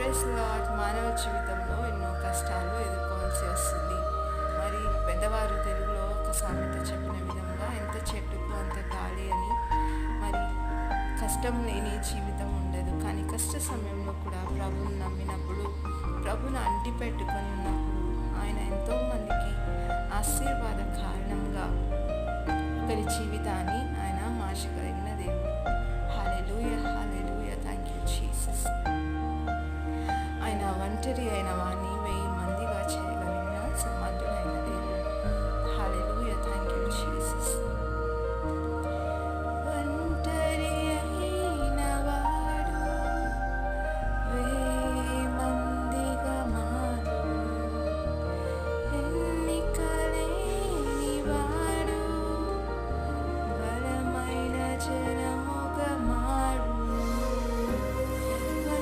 Press lord. మానవ జీవితంలో ఎన్నో కష్టాలు ఎదుర్కోవాల్సి వస్తుంది. మరి పెద్దవారు తెలుగులో ఒక సామెత చెప్పిన విధంగా ఎంత చెట్టుకు అంత గాలి అని. మరి కష్టం లేని జీవితం ఉండదు. కానీ కష్ట సమయంలో కూడా ప్రభువుని నమ్మినప్పుడు, ప్రభువుని అంటి పెట్టుకొని ఉన్నప్పుడు ఆయన ఎంతోమందికి ఆశీర్వాద కారణంగా ఒకరి జీవితాన్ని ఆయన మార్చగలిగిన దేవుడు. Hallelujah, hallelujah. Thank you Jesus.